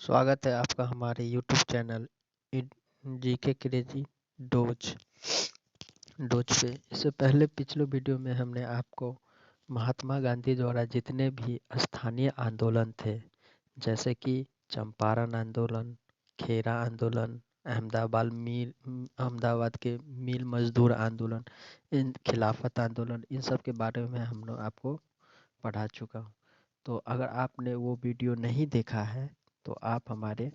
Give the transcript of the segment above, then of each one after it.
स्वागत है आपका हमारे YouTube channel GK crazy dose dose पे। इससे पहले पिछले वीडियो में हमने आपको महात्मा गांधी द्वारा जितने भी स्थानीय आंदोलन थे, जैसे कि चंपारण आंदोलन, खेरा आंदोलन, अहमदाबाद के मिल मजदूर आंदोलन, इन खिलाफत आंदोलन, इन सब के बारे में हम लोग आपको पढ़ा चुका हूँ। तो अगर आपने वो वीडियो नहीं देखा है तो आप हमारे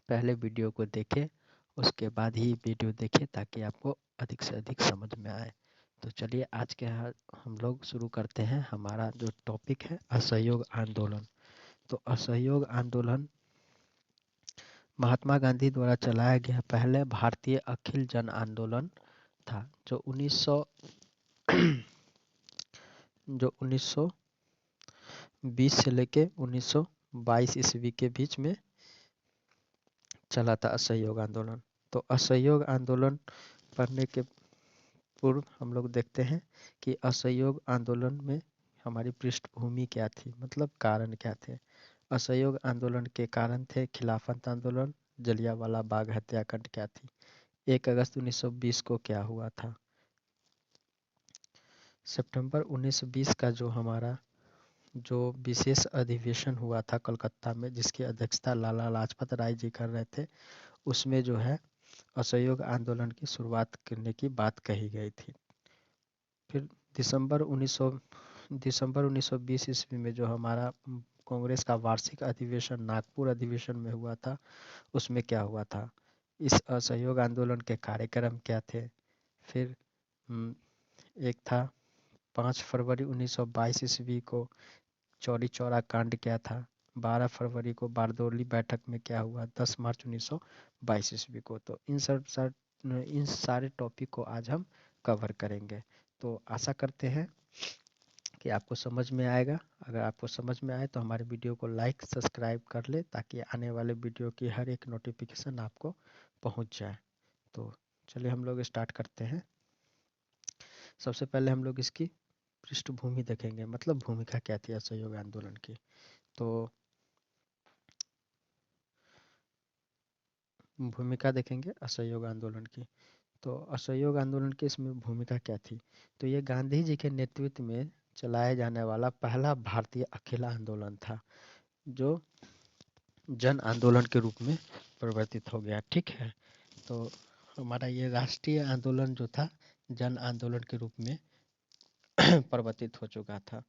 पहले वीडियो को देखें, उसके बाद ही वीडियो देखें ताकि आपको अधिक से अधिक समझ में आए। तो चलिए आज के हम लोग शुरू करते हैं। हमारा जो टॉपिक है असहयोग आंदोलन। तो असहयोग आंदोलन महात्मा गांधी द्वारा चलाया गया पहले भारतीय अखिल जन आंदोलन था, जो 1920 से लेके 1922 ईस्वी के बीच में चला था असहयोग आंदोलन। तो असहयोग आंदोलन पढ़ने के पूर्व हम लोग देखते हैं कि असहयोग आंदोलन में हमारी पृष्ठभूमि क्या थी, मतलब कारण क्या थे। असहयोग आंदोलन के कारण थे खिलाफत आंदोलन, जलियांवाला बाग हत्याकांड क्या थी, 1 अगस्त 1920 को क्या हुआ था, सितंबर 1920 का जो विशेष अधिवेशन हुआ था कलकत्ता में, जिसकी अध्यक्षता लाला लाजपत राय जी कर रहे थे, उसमें जो है असहयोग आंदोलन की शुरुआत करने की बात कही गई थी। फिर दिसंबर 1920 ईस्वी में जो हमारा कांग्रेस का वार्षिक अधिवेशन नागपुर अधिवेशन में हुआ था, उसमें क्या हुआ था, इस असहयोग आंदोलन के कार्यक्रम क्या थे। फिर एक था 5 फरवरी 1922 ईस्वी को चौरी चौरा कांड क्या था, 12 फरवरी को बारदौली बैठक में क्या हुआ, 10 मार्च 1922 ईस्वी को। तो इन सारे टॉपिक को आज हम कवर करेंगे। तो आशा करते हैं कि आपको समझ में आएगा। अगर आपको समझ में आए तो हमारे वीडियो को लाइक सब्सक्राइब कर ले ताकि आने वाले वीडियो की हर एक नोटिफिकेशन आपको पहुंच जाए। तो चलिए हम लोग स्टार्ट करते हैं। सबसे पहले हम लोग इसकी पृष्ठभूमि देखेंगे, मतलब भूमिका क्या थी असहयोग आंदोलन की। तो भूमिका देखेंगे असहयोग आंदोलन की। तो असहयोग आंदोलन की इसमें भूमिका क्या थी, तो ये गांधी जी के नेतृत्व में चलाया जाने वाला पहला भारतीय अकेला आंदोलन था, जो जन आंदोलन के रूप में परिवर्तित हो गया। ठीक है, तो हमारा ये राष्ट्रीय आंदोलन जो था जन आंदोलन के रूप में परिवर्तित हो चुका था।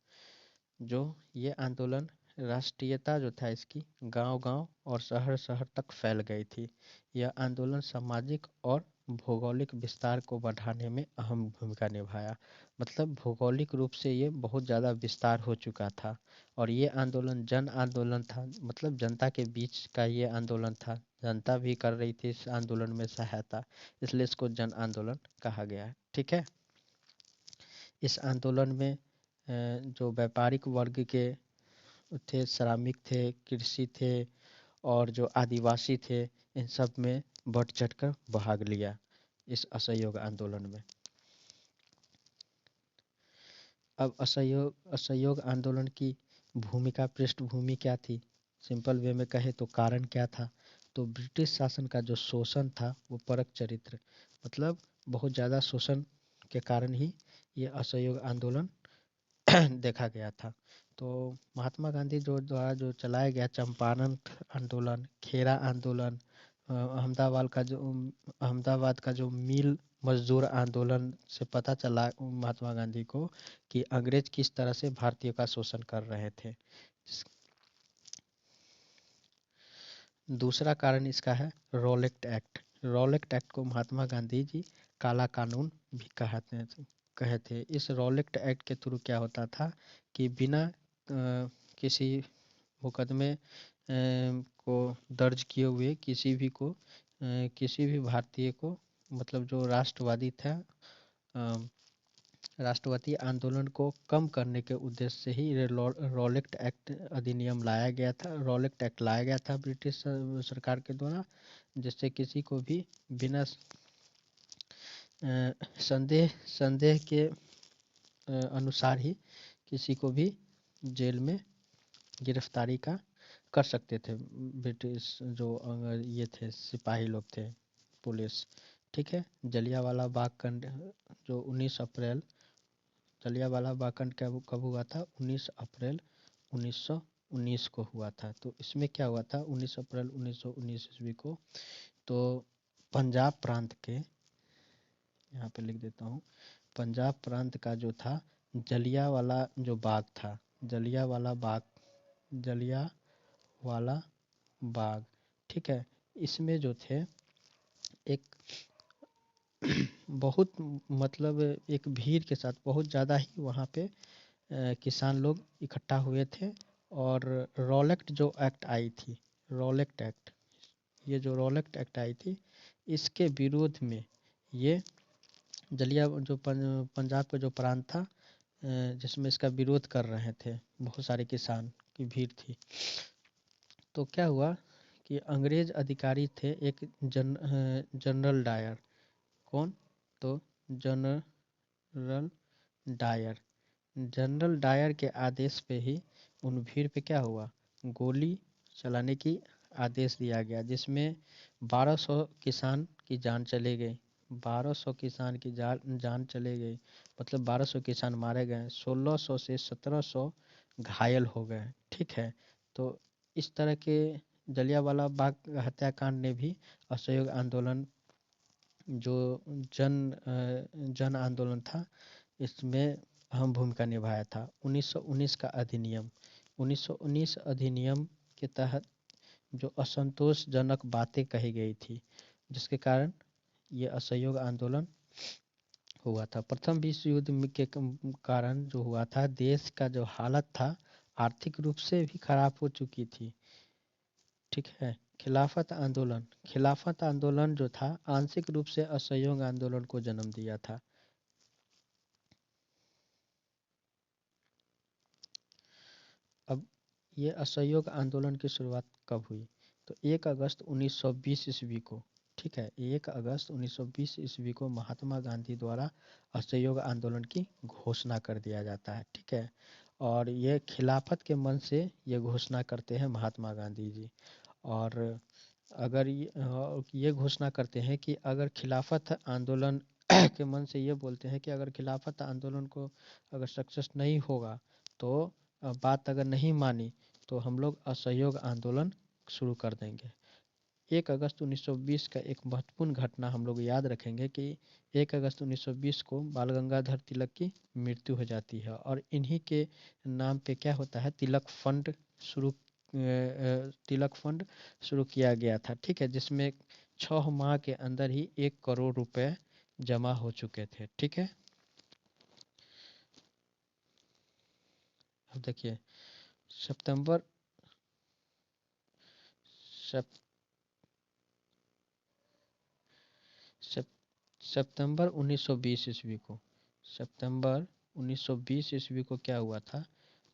जो ये आंदोलन राष्ट्रीयता जो था इसकी गांव-गांव और शहर-शहर तक फैल गई थी। यह आंदोलन सामाजिक और भौगोलिक विस्तार को बढ़ाने में अहम भूमिका निभाया। मतलब भौगोलिक रूप से ये बहुत ज़्यादा विस्तार हो चुका था और ये आंदोलन जन आंदोलन था, मतलब जनता के बीच का ये आंदोलन था। जनता भी कर रही थी इस आंदोलन में सहायता, इसलिए इसको जन आंदोलन कहा गया है। ठीक है, इस आंदोलन में जो व्यापारिक वर्ग के थे, श्रमिक थे, कृषि थे और जो आदिवासी थे, इन सब में बढ़ चढ़कर भाग लिया इस असहयोग आंदोलन में। अब असहयोग आंदोलन की भूमिका पृष्ठभूमि क्या थी, सिंपल वे में कहे तो कारण क्या था, तो ब्रिटिश शासन का जो शोषण था वो परक चरित्र, मतलब बहुत ज़्यादा शोषण के कारण ही ये असहयोग आंदोलन देखा गया था। तो महात्मा गांधी द्वारा जो चलाया गया चंपारण आंदोलन, खेरा आंदोलन, अहमदाबाद का जो मिल मजदूर आंदोलन से पता चला महात्मा गांधी को कि अंग्रेज किस तरह से भारतीयों का शोषण कर रहे थे। दूसरा कारण इसका है रॉलेट एक्ट। रॉलेट एक्ट को महात्मा गांधी जी काला कानून भी कहे थे। इस रॉलेट एक्ट के थ्रू क्या होता था कि बिना किसी मुकदमे को दर्ज किए हुए किसी भी भारतीय को, मतलब जो राष्ट्रवादी था, राष्ट्रवादी आंदोलन को कम करने के उद्देश्य से ही रॉलेट एक्ट अधिनियम लाया गया था। रॉलेट एक्ट लाया गया था ब्रिटिश सरकार के द्वारा, जिससे किसी को भी बिना संदेह के अनुसार ही किसी को भी जेल में गिरफ्तारी का कर सकते थे ब्रिटिश जो ये थे सिपाही लोग थे, पुलिस। ठीक है, जलियांवाला बाग कांड जो 19 अप्रैल, जलियांवाला बाग कांड कब हुआ था? 19 अप्रैल 1919 को हुआ था। तो इसमें क्या हुआ था 19 अप्रैल 1919 ईस्वी को? तो पंजाब प्रांत के, यहाँ पे लिख देता हूँ, पंजाब प्रांत का जो था जलियांवाला जो बाग था, जलियांवाला बाग, जलियांवाला बाग, ठीक है, इसमें जो थे एक बहुत मतलब एक भीड़ के साथ बहुत ज़्यादा ही वहाँ पे किसान लोग इकट्ठा हुए थे। और रॉलेक्ट जो एक्ट आई थी, रॉलेक्ट एक्ट, ये जो रॉलेक्ट एक्ट आई थी, इसके विरोध में ये जो पंजाब का जो प्रांत था जिसमें इसका विरोध कर रहे थे, बहुत सारे किसान की भीड़ थी। तो क्या हुआ कि अंग्रेज अधिकारी थे एक जनरल डायर। कौन? तो जनरल डायर, जनरल डायर के आदेश पे ही उन भीड़ पे क्या हुआ, गोली चलाने की आदेश दिया गया, जिसमें 1200 किसान की जान चले गई। 1200 किसान की जान चले गई, मतलब 1200 किसान मारे गए, 1600 से 1700 घायल हो गए। ठीक है, तो इस तरह के जलियांवाला बाग हत्याकांड ने भी असहयोग आंदोलन जो जन आंदोलन था, इसमें अहम भूमिका निभाया था। 1919 का अधिनियम, 1919 अधिनियम के तहत जो असंतोषजनक बातें कही गई थी, जिसके कारण ये असहयोग आंदोलन हुआ था। प्रथम विश्व युद्ध के कारण जो हुआ था, देश का जो हालत था आर्थिक रूप से भी खराब हो चुकी थी। ठीक है, खिलाफत आंदोलन जो था आंशिक रूप से असहयोग आंदोलन को जन्म दिया था। अब ये असहयोग आंदोलन की शुरुआत कब हुई? तो 1 अगस्त 1920 ईस्वी को। ठीक है, 1 अगस्त 1920 ईस्वी को महात्मा गांधी द्वारा असहयोग आंदोलन की घोषणा कर दिया जाता है। ठीक है, और ये खिलाफत के मन से ये घोषणा करते हैं महात्मा गांधी जी। और अगर ये घोषणा करते हैं कि अगर खिलाफत आंदोलन के मन से ये बोलते हैं कि अगर खिलाफत आंदोलन को अगर सक्सेस नहीं होगा, तो बात अगर नहीं मानी, तो हम लोग असहयोग आंदोलन शुरू कर देंगे। 1 अगस्त 1920 का एक महत्वपूर्ण घटना हम लोग याद रखेंगे कि 1 अगस्त 1920 को बाल गंगाधर तिलक की मृत्यु हो जाती है, और इन्हीं के नाम पे क्या होता है, तिलक फंड शुरू किया गया था। ठीक है, जिसमें 6 माह के अंदर ही 1 करोड़ रुपए जमा हो चुके थे। ठीक है, अब देखिए सितंबर सप- सितंबर 1920 ईस्वी को, सितंबर 1920 ईस्वी को क्या हुआ था,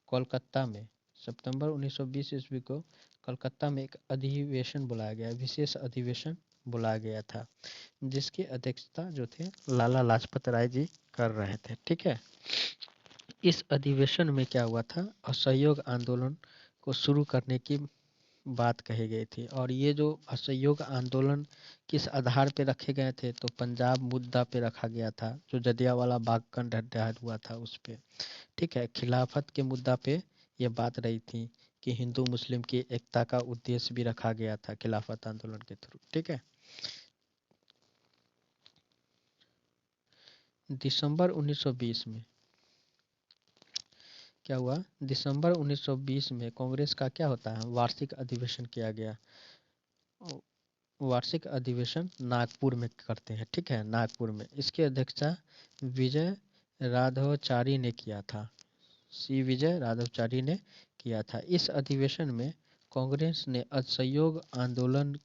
कोलकाता में, सितंबर 1920 ईस्वी को कोलकाता में एक अधिवेशन बुलाया गया, विशेष अधिवेशन बुलाया गया था, जिसकी अध्यक्षता जो थे लाला लाजपत राय जी कर रहे थे। ठीक है, इस अधिवेशन में क्या हुआ था, असहयोग आंदोलन को शुरू करने की बात कही गई थी। और ये जो असहयोग आंदोलन किस आधार पे रखे गए थे, तो पंजाब मुद्दा पे रखा गया था, जो जलियांवाला बाग कांड हत्याकांड हुआ था उस पे। ठीक है, खिलाफत के मुद्दा पे ये बात रही थी कि हिंदू मुस्लिम की एकता का उद्देश्य भी रखा गया था खिलाफत आंदोलन के थ्रू। ठीक है, दिसंबर 1920 में क्या हुआ, दिसंबर 1920 में कांग्रेस का क्या होता है, वार्षिक अधिवेशन किया गया। वार्षिक अधिवेशन नागपुर में करते हैं। ठीक है, नागपुर में इसकी अध्यक्षता विजय राघवाचारी ने किया था, सी विजय राघवाचारी ने किया था। इस अधिवेशन में कांग्रेस ने असहयोग आंदोलन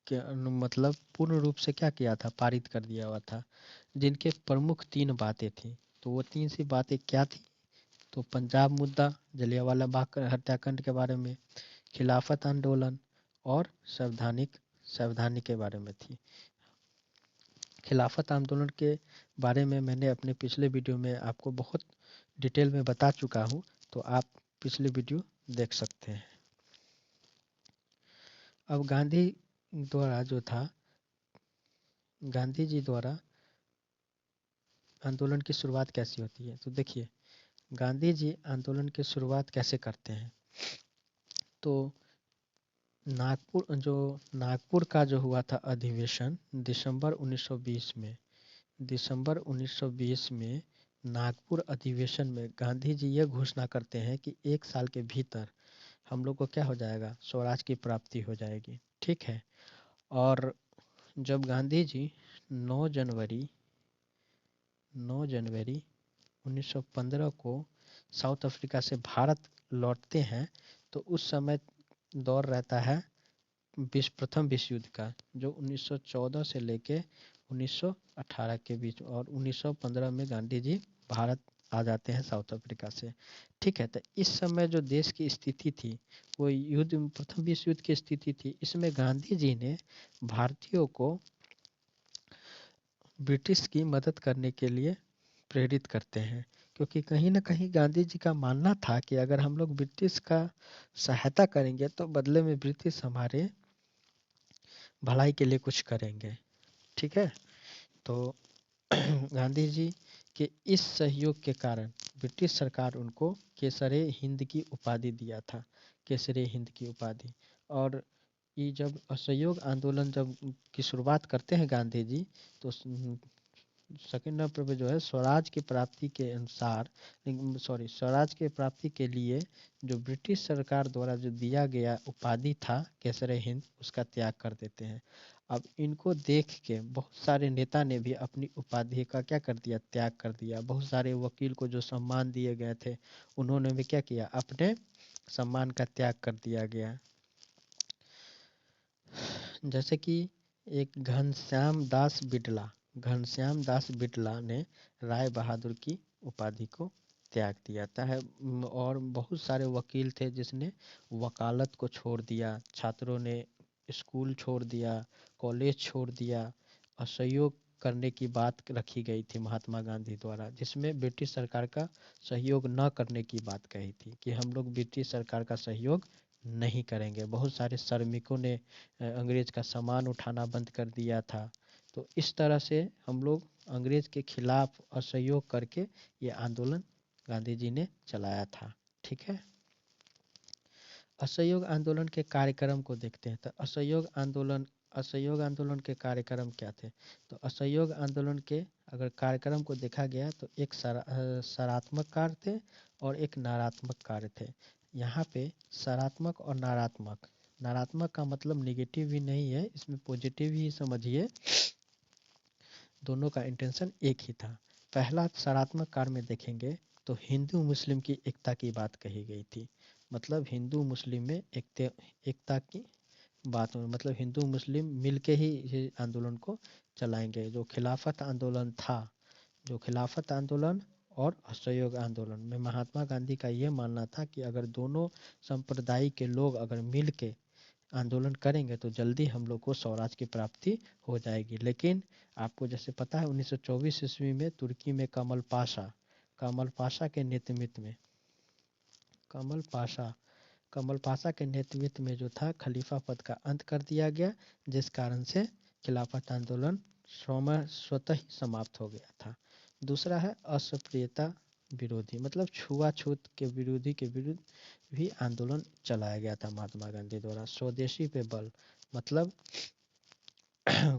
के मतलब पूर्ण रूप से क्या किया था, पारित कर दिया हुआ था, जिनके प्रमुख 3 बातें थी। तो वो 3 सी बातें क्या थी, तो पंजाब मुद्दा, जलियांवाला बाग हत्याकांड के बारे में, खिलाफत आंदोलन और सावधानी के बारे में थी। खिलाफत आंदोलन के बारे में मैंने अपने पिछले वीडियो में आपको बहुत डिटेल में बता चुका हूँ, तो आप पिछले वीडियो देख सकते हैं। अब गांधी द्वारा जो था, गांधी जी द्वारा आंदोलन की शुरुआत कैसी होती है, तो देखिए गांधी जी आंदोलन की शुरुआत कैसे करते हैं। तो नागपुर का जो हुआ था अधिवेशन दिसंबर 1920 में, दिसंबर 1920 में नागपुर अधिवेशन में गांधी जी ये घोषणा करते हैं कि 1 साल के भीतर हम लोग को क्या हो जाएगा, स्वराज की प्राप्ति हो जाएगी। ठीक है। और जब गांधी जी 9 जनवरी 9 जनवरी 1915 को साउथ अफ्रीका से भारत लौटते हैं, तो उस समय दौर रहता है प्रथम विश्व युद्ध का, जो 1914 से लेके 1918 के बीच, और 1915 में गांधी जी भारत आ जाते हैं साउथ अफ्रीका से। ठीक है। तो इस समय जो देश की स्थिति थी वो प्रथम विश्व युद्ध की स्थिति थी। इसमें गांधी जी ने भारतीयों को ब्रिटिश की मदद करने के लिए प्रेरित करते हैं, क्योंकि कहीं ना कहीं गांधी जी का मानना था कि अगर हम लोग ब्रिटिश का सहायता करेंगे तो बदले में ब्रिटिश हमारे भलाई के लिए कुछ करेंगे। ठीक है। तो गांधी जी के इस सहयोग के कारण ब्रिटिश सरकार उनको केसरे हिंद की उपाधि दिया था, केसरे हिंद की उपाधि। और ये जब असहयोग आंदोलन जब की शुरुआत करते हैं गांधी जी, तो सेकेंड नंबर पे जो है स्वराज की प्राप्ति के अनुसार, स्वराज की प्राप्ति के लिए जो ब्रिटिश सरकार द्वारा जो दिया गया उपाधि था केसरे हिंद, उसका त्याग कर देते हैं। अब इनको देख के बहुत सारे नेता ने भी अपनी उपाधि का क्या कर दिया, त्याग कर दिया। बहुत सारे वकील को जो सम्मान दिए गए थे उन्होंने भी क्या किया, अपने सम्मान का त्याग कर दिया गया। जैसे कि एक घनश्याम दास बिड़ला ने राय बहादुर की उपाधि को त्याग दिया था है। और बहुत सारे वकील थे जिसने वकालत को छोड़ दिया, छात्रों ने स्कूल छोड़ दिया, कॉलेज छोड़ दिया। असहयोग करने की बात रखी गई थी महात्मा गांधी द्वारा, जिसमें ब्रिटिश सरकार का सहयोग न करने की बात कही थी कि हम लोग ब्रिटिश सरकार का सहयोग नहीं करेंगे। बहुत सारे श्रमिकों ने अंग्रेज का सामान उठाना बंद कर दिया था। तो इस तरह से हम लोग अंग्रेज के खिलाफ असहयोग करके ये आंदोलन गांधी जी ने चलाया था। ठीक है। असहयोग आंदोलन के कार्यक्रम को देखते हैं। तो असहयोग आंदोलन के कार्यक्रम क्या थे। तो असहयोग आंदोलन के अगर कार्यक्रम को देखा गया तो एक सकारात्मक कार्य थे और एक नकारात्मक कार्य थे। यहाँ पे सकारात्मक और नकारात्मक, नकारात्मक का मतलब नेगेटिव भी नहीं है, इसमें पॉजिटिव ही समझिए। दोनों का इंटेंशन एक ही था। पहला सकारात्मक कार्य में देखेंगे तो हिंदू मुस्लिम की एकता की बात कही गई थी। मतलब हिंदू मुस्लिम में एकता की बात में, मतलब हिंदू मुस्लिम मिलके ही ये आंदोलन को चलाएंगे। जो खिलाफत आंदोलन था, जो खिलाफत आंदोलन और असहयोग आंदोलन में महात्मा गांधी का ये मानना था कि अगर दोनों संप्रदाय के लोग अगर मिल के आंदोलन करेंगे तो जल्दी हम लोग को स्वराज की प्राप्ति हो जाएगी। लेकिन आपको जैसे पता है 1924 ईस्वी में तुर्की में कमल पाशा के नेतृत्व में कमल पाशा के नेतृत्व में जो था खलीफा पद का अंत कर दिया गया, जिस कारण से खिलाफत आंदोलन स्वतः ही समाप्त हो गया था। दूसरा है अस्पृश्यता विरोधी, मतलब छुआछूत के विरुद्ध भी आंदोलन चलाया गया था महात्मा गांधी द्वारा। स्वदेशी पे बल, मतलब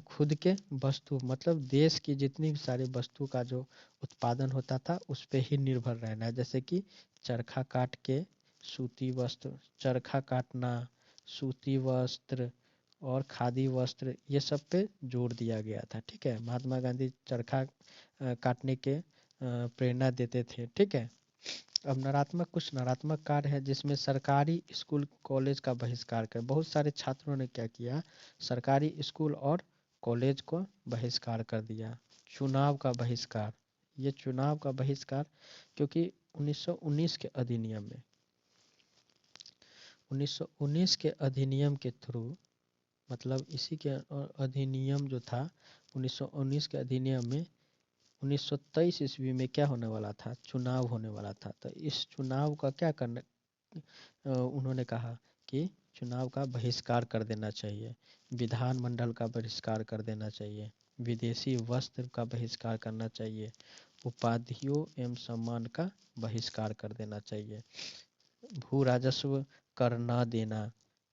खुद के वस्तु, मतलब देश की जितनी भी सारी वस्तु का जो उत्पादन होता था उस पे ही निर्भर रहना है। जैसे कि चरखा काट के सूती वस्त्र, चरखा काटना, सूती वस्त्र और खादी वस्त्र, ये सब पे जोर दिया गया था। ठीक है। महात्मा गांधी चरखा काटने के प्रेरणा देते थे। ठीक है। अब कुछ नकारात्मक कार्य है जिसमें सरकारी स्कूल कॉलेज का बहिष्कार कर, बहुत सारे छात्रों ने क्या किया, सरकारी स्कूल और कॉलेज को बहिष्कार कर दिया। चुनाव का बहिष्कार, ये चुनाव का बहिष्कार क्योंकि 1919 के अधिनियम में 1919 के अधिनियम के थ्रू, मतलब इसी के अधिनियम जो था 1919 के अधिनियम में 1923 ईस्वी में क्या होने वाला था, चुनाव होने वाला था। तो इस चुनाव का क्या करना उन्होंने कहा कि चुनाव का बहिष्कार कर देना चाहिए, विधानमंडल का बहिष्कार कर देना चाहिए, विदेशी वस्त्र का बहिष्कार करना चाहिए, उपाधियों एवं सम्मान का बहिष्कार कर देना चाहिए, भू राजस्व कर न देना।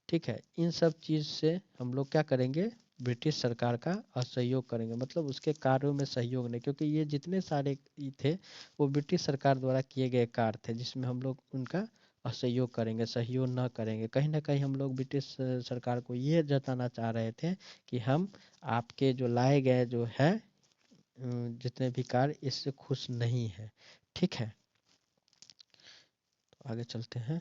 ठीक है, इन सब चीज़ से हम लोग क्या करेंगे, ब्रिटिश सरकार का असहयोग करेंगे, मतलब उसके कार्यों में सहयोग नहीं, क्योंकि ये जितने सारे थे वो ब्रिटिश सरकार द्वारा किए गए कार्य थे जिसमें हम लोग उनका असहयोग करेंगे, सहयोग न करेंगे। कहीं ना कहीं हम लोग ब्रिटिश सरकार को ये जताना चाह रहे थे कि हम आपके जो लाए गए जो है जितने भी कार्य इससे खुश नहीं है। ठीक है, तो आगे चलते हैं।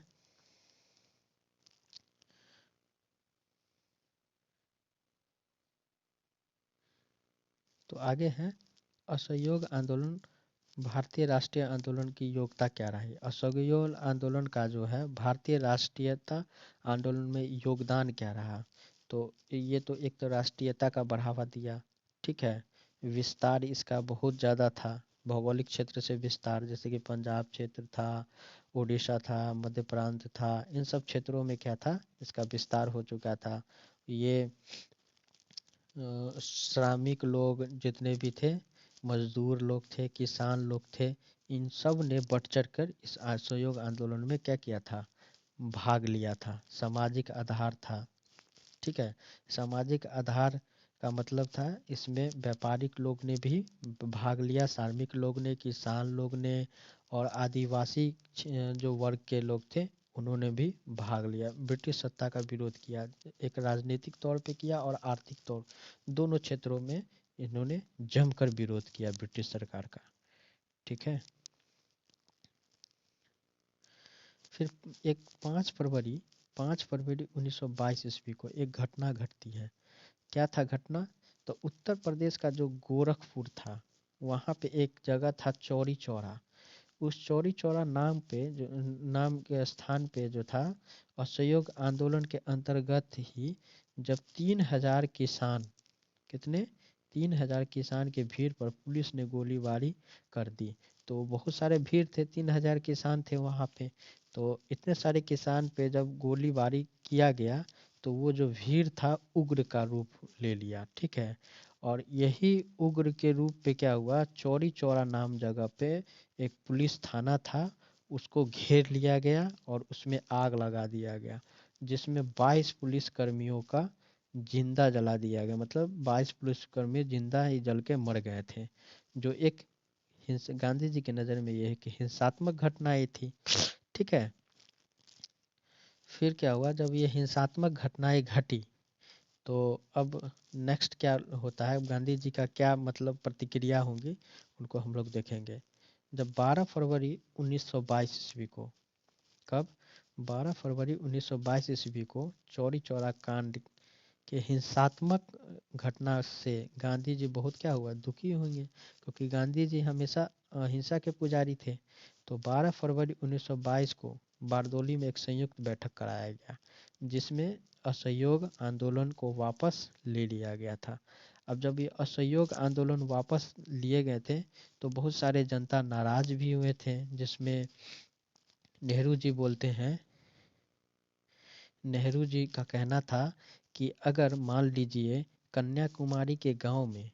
तो आगे है असहयोग आंदोलन, भारतीय राष्ट्रीय आंदोलन की योग्यता क्या रही। असहयोग आंदोलन का जो है भारतीय राष्ट्रीयता आंदोलन में योगदान क्या रहा। तो ये तो एक तो राष्ट्रीयता का बढ़ावा दिया। ठीक है, विस्तार इसका बहुत ज़्यादा था, भौगोलिक क्षेत्र से विस्तार, जैसे कि पंजाब क्षेत्र था, उड़ीसा था, मध्य प्रांत था, इन सब क्षेत्रों में क्या था, इसका विस्तार हो चुका था। ये श्रमिक लोग जितने भी थे, मजदूर लोग थे, किसान लोग थे, इन सब ने बढ़ चढ़ कर इस असहयोग आंदोलन में क्या किया था, भाग लिया था। सामाजिक आधार था। ठीक है, सामाजिक आधार का मतलब था इसमें व्यापारिक लोग ने भी भाग लिया, श्रमिक लोग ने, किसान लोग ने और आदिवासी जो वर्ग के लोग थे उन्होंने भी भाग लिया, ब्रिटिश सत्ता का विरोध किया, एक राजनीतिक तौर पे किया और आर्थिक तौर, दोनों क्षेत्रों में इन्होंने जमकर विरोध किया ब्रिटिश सरकार का। ठीक है, फिर एक 5 फरवरी 1922 ईस्वी को एक घटना घटती है। क्या था घटना, तो उत्तर प्रदेश का जो गोरखपुर था वहाँ पे एक जगह था चौरी चौरा। उस चौरी चौरा नाम पे जो नाम के स्थान पे जो था, असहयोग आंदोलन के अंतर्गत ही जब 3,000 किसान, कितने, 3,000 किसान के भीड़ पर पुलिस ने गोलीबारी कर दी। तो बहुत सारे भीड़ थे, 3,000 किसान थे वहाँ पे। तो इतने सारे किसान पे जब गोलीबारी किया गया तो वो जो भीड़ था उग्र का रूप ले लिया। ठीक है, और यही उग्र के रूप पे क्या हुआ, चौरी चौरा नाम जगह पे एक पुलिस थाना था, उसको घेर लिया गया और उसमें आग लगा दिया गया, जिसमें 22 पुलिस कर्मियों का जिंदा जला दिया गया, मतलब 22 पुलिसकर्मी जिंदा ही जल के मर गए थे। जो एक गांधी जी की नज़र में यह कि हिंसात्मक घटनाएं थी। ठीक है, फिर क्या हुआ, जब ये हिंसात्मक घटनाएं घटी तो अब नेक्स्ट क्या होता है, गांधी जी का क्या मतलब प्रतिक्रिया होंगी उनको हम लोग देखेंगे। जब 12 फरवरी 1922 ईस्वी को, कब, 12 फरवरी 1922 ईस्वी को चौरी चौरा कांड कि हिंसात्मक घटना से गांधी जी बहुत क्या हुआ, दुखी होंगे, क्योंकि गांधी जी हमेशा अहिंसा के पुजारी थे। तो 12 फरवरी 1922 को बारदोली में एक संयुक्त बैठक कराया गया जिसमें असहयोग आंदोलन को वापस ले लिया गया था। अब जब ये असहयोग आंदोलन वापस लिए गए थे तो बहुत सारे जनता नाराज भी हुए थे, जिसमें नेहरू जी बोलते हैं, नेहरू जी का कहना था कि अगर मान लीजिए कन्याकुमारी के गांव में,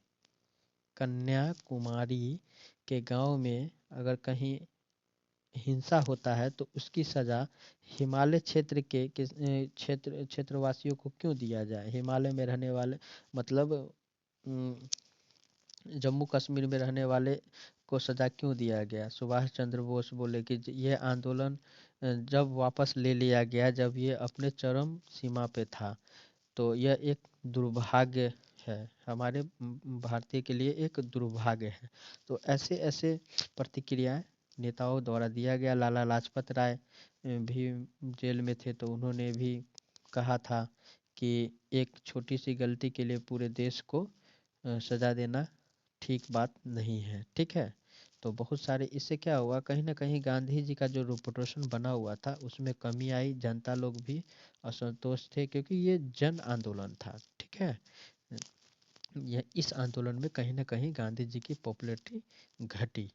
कन्याकुमारी के गांव में अगर कहीं हिंसा होता है तो उसकी सजा हिमालय क्षेत्र के क्षेत्रवासियों को क्यों दिया जाए, हिमालय में रहने वाले, मतलब जम्मू कश्मीर में रहने वाले को सजा क्यों दिया गया। सुभाष चंद्र बोस बोले कि यह आंदोलन जब वापस ले लिया गया जब ये अपने चरम सीमा पे था, तो यह एक दुर्भाग्य है, हमारे भारतीय के लिए एक दुर्भाग्य है। तो ऐसे ऐसे प्रतिक्रियाएं नेताओं द्वारा दिया गया। लाला लाजपत राय भी जेल में थे तो उन्होंने भी कहा था कि एक छोटी सी गलती के लिए पूरे देश को सजा देना ठीक बात नहीं है। ठीक है, तो बहुत सारे इससे क्या हुआ, कहीं ना कहीं गांधी जी का जो रेपुटेशन बना हुआ था उसमें कमी आई, जनता लोग भी असंतोष थे क्योंकि ये जन आंदोलन था। ठीक है, यह इस आंदोलन में कहीं ना कहीं गांधी जी की पॉपुलैरिटी घटी।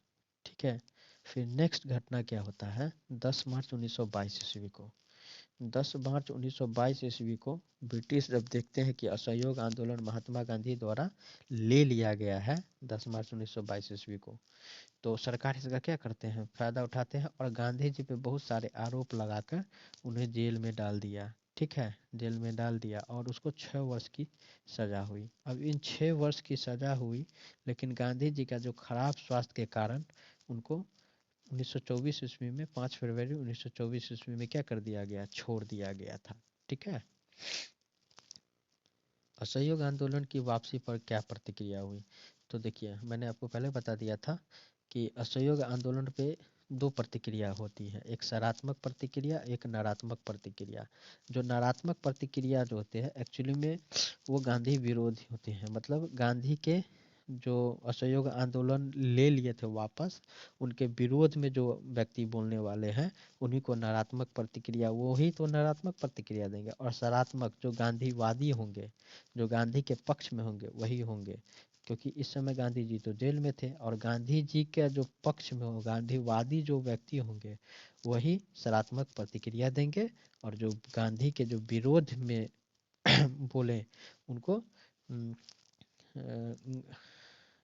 ठीक है, फिर नेक्स्ट घटना क्या होता है, 10 मार्च 1922 ईस्वी को, 10 मार्च 1922 ईस्वी को ब्रिटिश जब देखते हैं कि असहयोग आंदोलन महात्मा गांधी द्वारा ले लिया गया है 10 मार्च 1922 ईस्वी को, तो सरकार इसका क्या करते हैं, फायदा उठाते हैं और गांधी जी पे बहुत सारे आरोप लगाकर उन्हें जेल में डाल दिया। ठीक है, जेल में डाल दिया और उसको 6 वर्ष की सजा हुई। अब इन 6 वर्ष की सजा हुई, लेकिन गांधी जी का जो खराब स्वास्थ्य के कारण उनको 1924 ईस्वी में 5 फरवरी 1924 ईस्वी में क्या कर दिया गया, छोड़ दिया गया था। ठीक है, असहयोग आंदोलन की वापसी पर क्या प्रतिक्रिया हुई, तो देखिए मैंने आपको पहले बता दिया था कि असहयोग आंदोलन पे दो प्रतिक्रिया होती है, एक सकारात्मक प्रतिक्रिया, एक नकारात्मक प्रतिक्रिया। जो नकारात्मक प्रतिक्रिया जो होते हैं एक्चुअली में वो गांधी विरोधी होते हैं, मतलब गांधी के जो असहयोग आंदोलन ले लिए थे वापस, उनके विरोध में जो व्यक्ति बोलने वाले हैं उन्हीं को नकारात्मक प्रतिक्रिया, वो ही तो नकारात्मक प्रतिक्रिया देंगे। और सकारात्मक जो गांधीवादी होंगे, जो गांधी के पक्ष में होंगे वही होंगे, क्योंकि इस समय गांधी जी तो जेल में थे और गांधी जी के जो पक्ष में हो गांधीवादी जो व्यक्ति होंगे वही सकारात्मक प्रतिक्रिया देंगे, और जो गांधी के जो विरोध में बोले उनको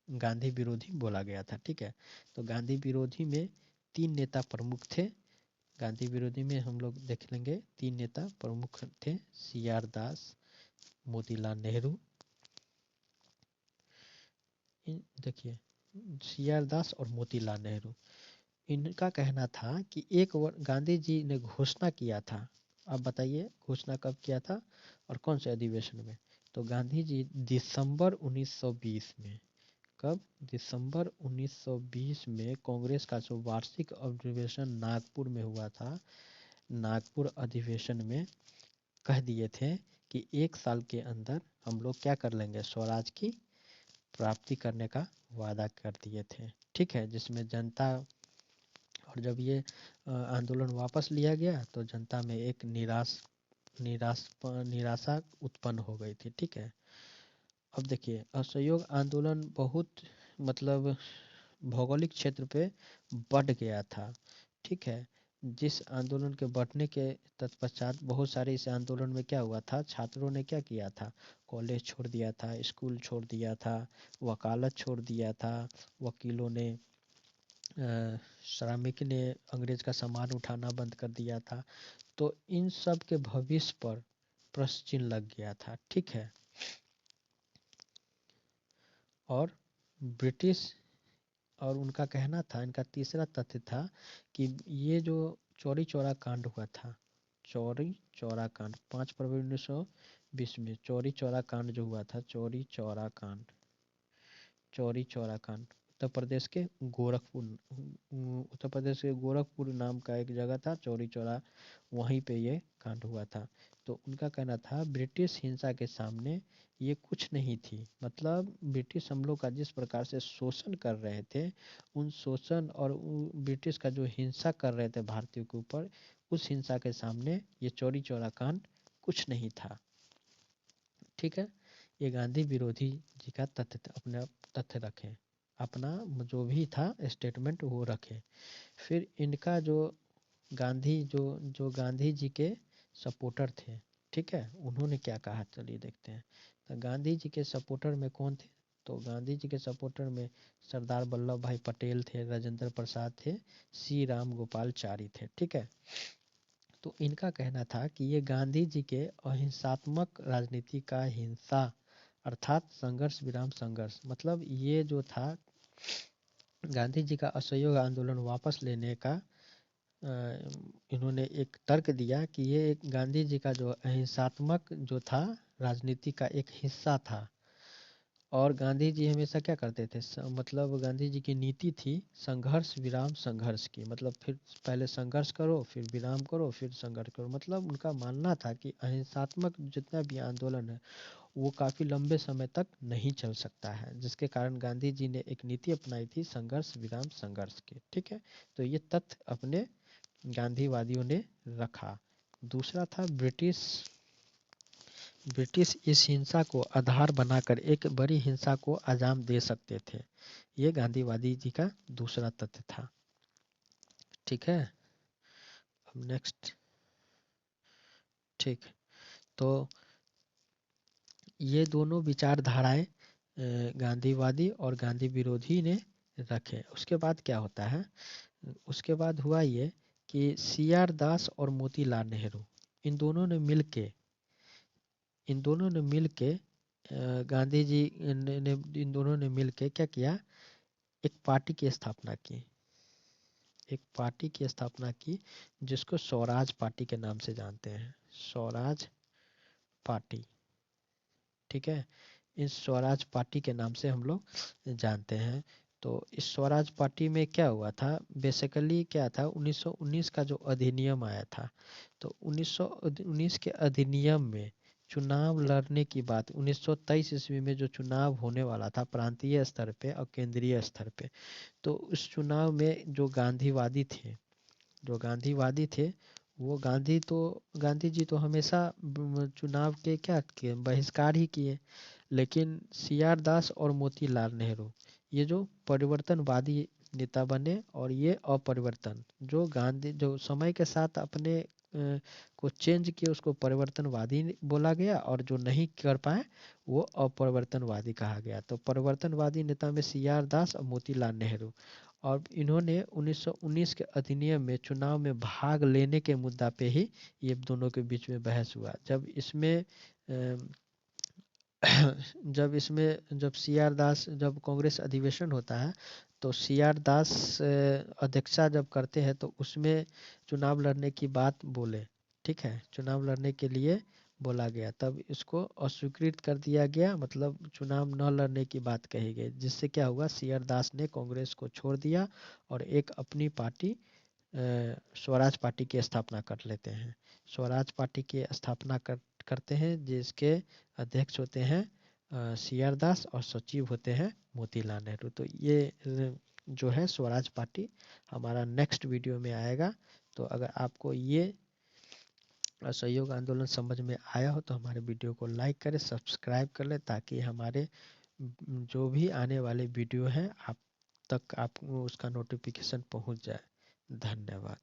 गांधी विरोधी बोला गया था। ठीक है, तो गांधी विरोधी में 3 नेता प्रमुख थे। गांधी विरोधी में हम लोग देख लेंगे 3 नेता प्रमुख थे, CR दास, मोतीलाल नेहरू। देखिए CR दास और मोतीलाल नेहरू, इनका कहना था कि गांधी जी ने घोषणा किया था। अब बताइए घोषणा कब किया था और कौन से अधिवेशन में, तो गांधी जी दिसंबर 1920 में, कब, दिसंबर 1920 में कांग्रेस का जो वार्षिक अधिवेशन नागपुर में हुआ था, नागपुर अधिवेशन में कह दिए थे कि 1 साल के अंदर हम लोग क्या कर लेंगे, स्वराज की प्राप्ति करने का वादा कर दिए थे। ठीक है, जिसमें जनता, और जब ये आंदोलन वापस लिया गया तो जनता में एक निराशा उत्पन्न हो गई थी। ठीक है, अब देखिए असहयोग आंदोलन बहुत मतलब भौगोलिक क्षेत्र पे बढ़ गया था। ठीक है, जिस आंदोलन के बढ़ने के तत्पश्चात बहुत सारे इस आंदोलन में क्या हुआ था, छात्रों ने क्या किया था, कॉलेज छोड़ दिया था, स्कूल छोड़ दिया था, वकालत छोड़ दिया था, वकीलों ने श्रमिक ने अंग्रेज का सामान उठाना बंद कर दिया था। तो इन सब के भविष्य पर प्रश्न चिन्ह लग गया था। ठीक है, और ब्रिटिश, और उनका कहना था, इनका तीसरा तथ्य था कि ये जो चौरी चौरा कांड हुआ था, चौरी चौरा कांड 5 फरवरी 1920 में चौरी चौरा कांड जो हुआ था, चौरी चौरा कांड, चौरी चौरा कांड उत्तर प्रदेश के गोरखपुर, उत्तर प्रदेश के गोरखपुर नाम का एक जगह था चौरी चौरा, वहीं पे ये कांड हुआ था। तो उनका कहना था ब्रिटिश हिंसा के सामने ये कुछ नहीं थी, मतलब ब्रिटिश हम लोग का जिस प्रकार से शोषण कर रहे थे, उन शोषण और ब्रिटिश का जो हिंसा कर रहे थे भारतीयों के ऊपर, उस हिंसा के सामने ये चौरी चौरा कांड कुछ नहीं था। ठीक है, ये गांधी विरोधी जी का तथ्य, अपने तथ्य रखें, अपना जो भी था स्टेटमेंट वो रखें। फिर इनका जो गांधी जो गांधी जी के सपोर्टर थे, ठीक है, उन्होंने क्या कहा चलिए देखते हैं। तो गांधी जी के सपोर्टर में कौन थे, तो गांधी जी के सपोर्टर में सरदार वल्लभ भाई पटेल थे, राजेंद्र प्रसाद थे, सी राम गोपालचारी थे। ठीक है, तो इनका कहना था कि ये गांधी जी के अहिंसात्मक राजनीति का हिंसा अर्थात संघर्ष विराम संघर्ष, मतलब ये जो था गांधी जी का असहयोग आंदोलन वापस लेने का इन्होंने एक तर्क दिया कि ये एक गांधी जी का जो अहिंसात्मक जो था राजनीति का एक हिस्सा था। और गांधी जी हमेशा क्या करते थे, मतलब गांधी जी की नीति थी संघर्ष विराम संघर्ष की, मतलब फिर पहले संघर्ष करो फिर विराम करो फिर संघर्ष करो, मतलब उनका मानना था कि अहिंसात्मक जितना भी आंदोलन है वो काफ़ी लंबे समय तक नहीं चल सकता है, जिसके कारण गांधी जी ने एक नीति अपनाई थी संघर्ष विराम संघर्ष की। ठीक है, तो ये तथ्य अपने गांधीवादियों ने रखा। दूसरा था ब्रिटिश इस हिंसा को आधार बनाकर एक बड़ी हिंसा को अंजाम दे सकते थे, ये गांधीवादी जी का दूसरा तथ्य था। ठीक है, अब नेक्स्ट ठीक। तो ये दोनों विचारधाराएं गांधीवादी और गांधी विरोधी ने रखे। उसके बाद क्या होता है, उसके बाद हुआ ये कि सी आर दास और मोतीलाल नेहरू इन दोनों ने मिलके इन दोनों ने मिलके गांधी जी ने इन दोनों ने मिलके क्या किया, एक पार्टी की स्थापना की। एक पार्टी की स्थापना की जिसको स्वराज पार्टी के नाम से जानते हैं, स्वराज पार्टी। ठीक है, इस स्वराज पार्टी के नाम से हम लोग जानते हैं। तो इस स्वराज पार्टी में क्या हुआ था, बेसिकली क्या था, 1919 का जो अधिनियम आया था, तो 1919 के अधिनियम में चुनाव लड़ने की बात, 1923 ईस्वी में जो चुनाव होने वाला था प्रांतीय स्तर पे और केंद्रीय स्तर पे, तो उस चुनाव में जो गांधीवादी थे वो गांधी जी तो हमेशा चुनाव के क्या किए, बहिष्कार ही किए। लेकिन सी आर दास और मोतीलाल नेहरू ये जो परिवर्तनवादी नेता बने, और ये अपरिवर्तन जो समय के साथ अपने को चेंज किए उसको परिवर्तनवादी बोला गया, और जो नहीं कर पाए वो अपरिवर्तनवादी कहा गया। तो परिवर्तनवादी नेता में सी आर दास और मोतीलाल नेहरू, और इन्होंने 1919 के अधिनियम में चुनाव में भाग लेने के मुद्दा पे ही ये दोनों के बीच में बहस हुआ। जब सी आर दास, जब कांग्रेस अधिवेशन होता है तो सी आर दास अध्यक्षता जब करते हैं तो उसमें चुनाव लड़ने की बात बोले। ठीक है, चुनाव लड़ने के लिए बोला गया, तब इसको अस्वीकृत कर दिया गया, मतलब चुनाव न लड़ने की बात कही गई, जिससे क्या हुआ, सी आर दास ने कांग्रेस को छोड़ दिया और एक अपनी पार्टी स्वराज पार्टी की स्थापना कर लेते हैं। स्वराज पार्टी की स्थापना करते हैं जिसके अध्यक्ष होते हैं सी आर दास और सचिव होते हैं मोतीलाल नेहरू। तो ये जो है स्वराज पार्टी हमारा नेक्स्ट वीडियो में आएगा। तो अगर आपको ये असहयोग आंदोलन समझ में आया हो तो हमारे वीडियो को लाइक करें, सब्सक्राइब कर लें, ताकि हमारे जो भी आने वाले वीडियो हैं आप तक आपको उसका नोटिफिकेशन पहुंच जाए। धन्यवाद।